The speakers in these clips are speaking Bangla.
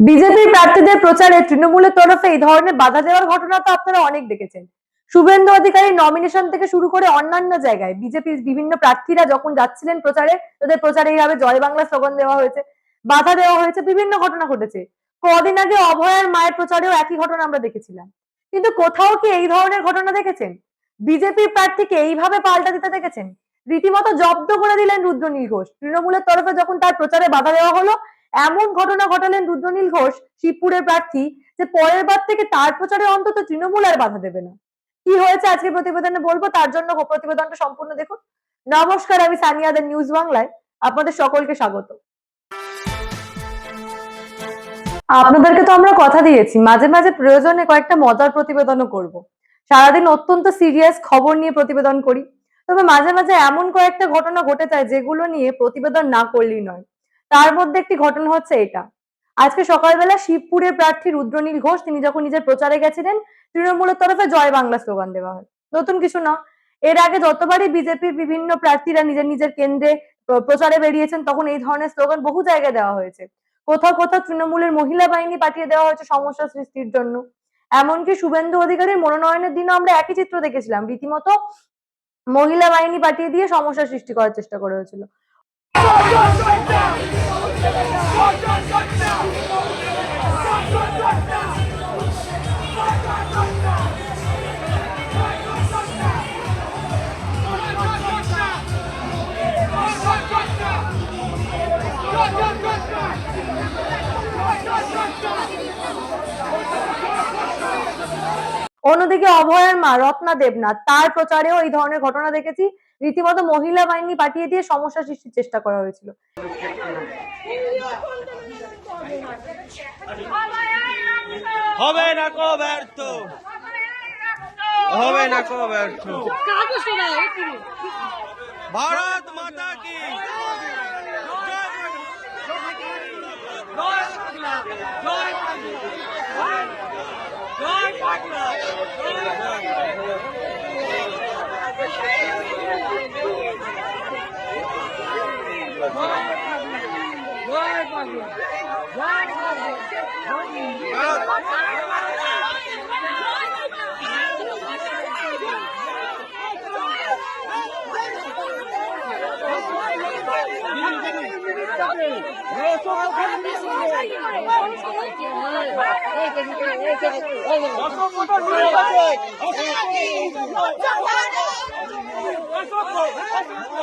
বিজেপির প্রার্থীদের প্রচারে তৃণমূলের তরফে এই ধরনের বাধা দেওয়ার ঘটনা তো আপনারা অনেক দেখেছেন। শুভেন্দু অধিকারী নমিনেশন থেকে শুরু করে অন্যান্য জায়গায় বিজেপির বিভিন্ন প্রার্থীরা যখন যাচ্ছিলেন প্রচারে, তাদের প্রচারে এইভাবে জয় বাংলা স্লোগান দেওয়া হয়েছে, বাধা দেওয়া হয়েছে, বিভিন্ন ঘটনা ঘটেছে। কদিন আগে অভয়ার মায়ের প্রচারেও একই ঘটনা আমরা দেখেছিলাম। কিন্তু কোথাও কি এই ধরনের ঘটনা দেখেছেন? বিজেপির প্রার্থীকে এইভাবে পাল্টা দিতে দেখেছেন? রীতিমতো জব্দ করে দিলেন রুদ্রনীল ঘোষ। তৃণমূলের তরফে যখন তার প্রচারে বাধা দেওয়া হলো, এমন ঘটনা ঘটালেন রুদ্রনীল ঘোষ, শিবপুরের প্রার্থী, যে পরের বার থেকে তার প্রচারে অন্তত তৃণমূল আর বাধা দেবে না। কি হয়েছে আজকে প্রতিবেদনে বলবো, তার জন্য প্রতিবেদনটা সম্পূর্ণ দেখুন। নমস্কার, আমি সানিয়া, দ্য নিউজ বাংলায় আপনাদের সকলকে স্বাগত। আপনাদেরকে তো আমরা কথা দিয়েছি মাঝে মাঝে প্রয়োজনে কয়েকটা মজার প্রতিবেদনও করব। সারাদিন অত্যন্ত সিরিয়াস খবর নিয়ে প্রতিবেদন করি, তবে মাঝে মাঝে এমন কয়েকটা ঘটনা ঘটে যায় যেগুলো নিয়ে প্রতিবেদন না করলেই নয়। তার মধ্যে একটি ঘটনা হচ্ছে এটা। আজকে সকালবেলা শিবপুরের প্রার্থী রুদ্রনীল ঘোষ, তিনি যখন নিজের প্রচারে গেছিলেন, তৃণমূলের তরফে জয় বাংলা স্লোগান দেওয়া হয়। নতুন কিছু না, এর আগে যতবারই বিজেপির বিভিন্ন প্রার্থীরা নিজের নিজের কেন্দ্রে প্রচারে বেরিয়েছেন, তখন এই ধরনের স্লোগান বহু জায়গায় দেওয়া হয়েছে। কোথাও কোথাও তৃণমূলের মহিলা বাহিনী পাঠিয়ে দেওয়া হয়েছে সমস্যা সৃষ্টির জন্য। এমনকি শুভেন্দু অধিকারীর মনোনয়নের দিনও আমরা একই চিত্র দেখেছিলাম, রীতিমতো মহিলা বাহিনী পাঠিয়ে দিয়ে সমস্যা সৃষ্টি করার চেষ্টা করা হয়েছিল। অন্যদিকে অভয়ার মা রত্না দেবনাথ, তার প্রচারেও এই ধরনের ঘটনা দেখেছি, রীতিমতো মহিলা বাহিনী পাঠিয়ে দিয়ে সমস্যা সৃষ্টির চেষ্টা করা হয়েছিল। হবে না কো ব্যর্থ, হবে না কো ব্যর্থ। ভারত মাতা কি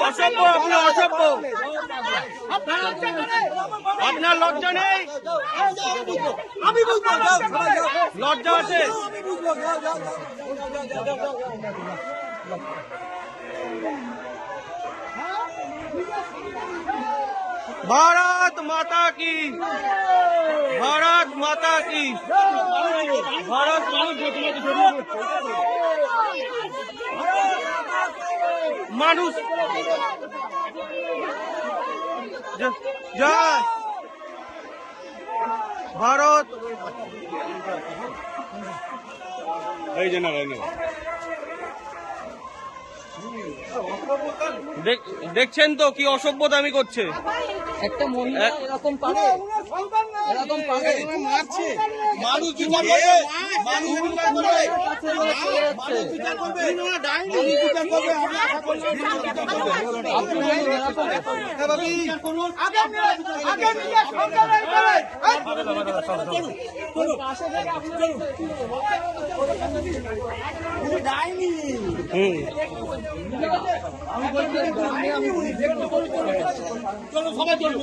অসভ্য, আপনি অসভ্য, আপনার লজ্জা নেই? আমি বুঝবো, লজ্জা আছে? भारत माता की, भारत माता की, भारत মানুষ জয় ভারত। এই যে না দেখছেন তো কি অসভ্যতামি করছে একটা মহিলা এরকম পারে, এরকম পারে মারছে মানুষ বিচার করবে, মানুষ বিচার করবে, মানুষ বিচার করবে, ডাইনি বিচার করবে। আমরা আশা করি আপনি এরকম ভাবি আগে নিজে সংগ্রাম করেন। চলো পাশে থেকে আপনি ডাইনি আমি বলছি চলো সবাই চলো।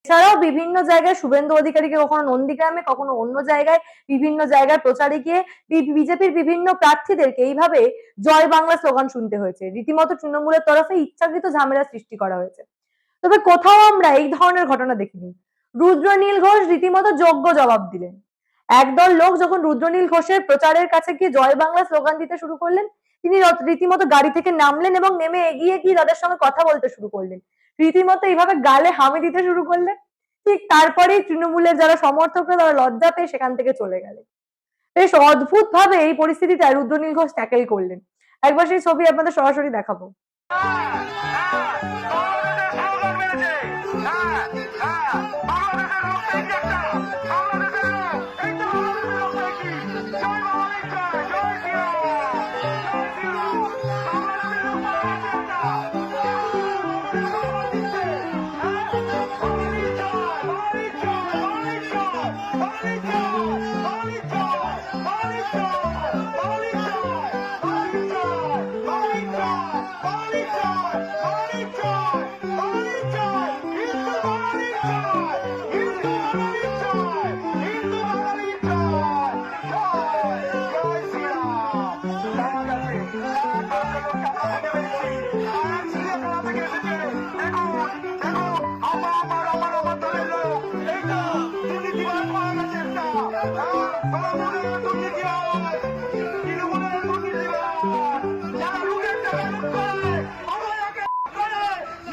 এছাড়াও বিভিন্ন জায়গায় শুভেন্দু অধিকারীকে কখনো নন্দীগ্রামে, কখনো অন্য জায়গায়, বিভিন্ন জায়গায় প্রচারে গিয়ে বিজেপির বিভিন্ন প্রার্থীদেরকে এইভাবে জয় বাংলা স্লোগান শুনতে হয়েছে। রীতিমতো তৃণমূলের তরফে ইচ্ছাকৃত ঝামেলা সৃষ্টি করা হয়েছে। তবে কোথাও আমরা এই ধরনের ঘটনা দেখিনি। রুদ্রনীল ঘোষ রীতিমতো যোগ্য জবাব দিলেন। একদল লোক যখন রুদ্রনীল ঘোষের প্রচারের কাছে গিয়ে জয় বাংলা স্লোগান দিতে শুরু করলেন, তিনি রীতিমতো গাড়ি থেকে নামলেন এবং নেমে এগিয়ে গিয়ে তাদের সঙ্গে কথা বলতে শুরু করলেন, রীতিমতো এইভাবে গালে হামি দিতে শুরু করলেন। ঠিক তারপরেই তৃণমূলের যারা সমর্থকরা, তারা লজ্জা পেয়ে সেখান থেকে চলে গেলেন। বেশ অদ্ভুত ভাবে এই পরিস্থিতিতে রুদ্রনীল ঘোষ ট্যাকেল করলেন। একবার সেই ছবি আপনাদের সরাসরি দেখাবো।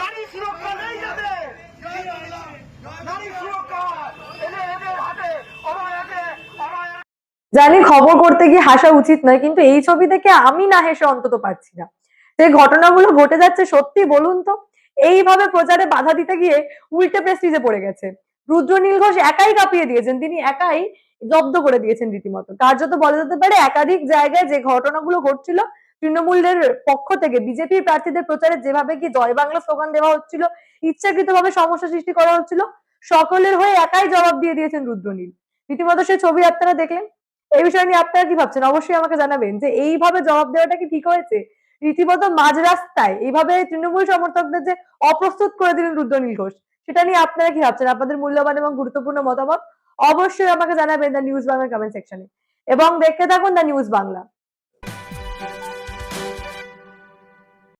নারী সুরক্ষা নেই যাতে নারী সুরক্ষা এদের হাতে অবহেলাকে জানি খবর করতে গিয়ে হাসা উচিত নয়, কিন্তু এই ছবি দেখে আমি না হেসে অন্তত পারছি না। যে ঘটনাগুলো ঘটে যাচ্ছে সত্যি বলুন তো, এইভাবে প্রচারে বাধা দিতে গিয়ে উল্টে প্রেস্টিজে পড়ে গেছে। রুদ্রনীল ঘোষ একাই কাঁপিয়ে দিয়েছেন, তিনি একাই জব্দ করে দিয়েছেন রীতিমতো। কার্যত বলা যেতে পারে একাধিক জায়গায় যে ঘটনাগুলো ঘটছিল, তৃণমূলের পক্ষ থেকে বিজেপি প্রার্থীদের প্রচারে যেভাবে কি জয় বাংলা স্লোগান দেওয়া হচ্ছিল, ইচ্ছাকৃতভাবে সমস্যা সৃষ্টি করা হচ্ছিল, সকলের হয়ে একাই জবাব দিয়ে দিয়েছেন রুদ্রনীল। রীতিমতো সেই ছবি আপনারা দেখলেন। এই বিষয় নিয়ে আপনারা কি ভাবছেন অবশ্যই আমাকে জানাবেন, যে এইভাবে জবাব দেওয়াটা কি ঠিক হয়েছে? রীতিমতো মাঝ রাস্তায় এইভাবে তৃণমূল সমর্থকদের যে অপ্রস্তুত করে দিলেন রুদ্রনীল ঘোষ, সেটা নিয়ে আপনারা কি ভাবছেন? আপনাদের মূল্যবান এবং গুরুত্বপূর্ণ মতামত অবশ্যই আমাকে জানাবেন দ্য নিউজ বাংলা কমেন্ট সেকশনে, এবং দেখতে থাকুন দ্য নিউজ বাংলা।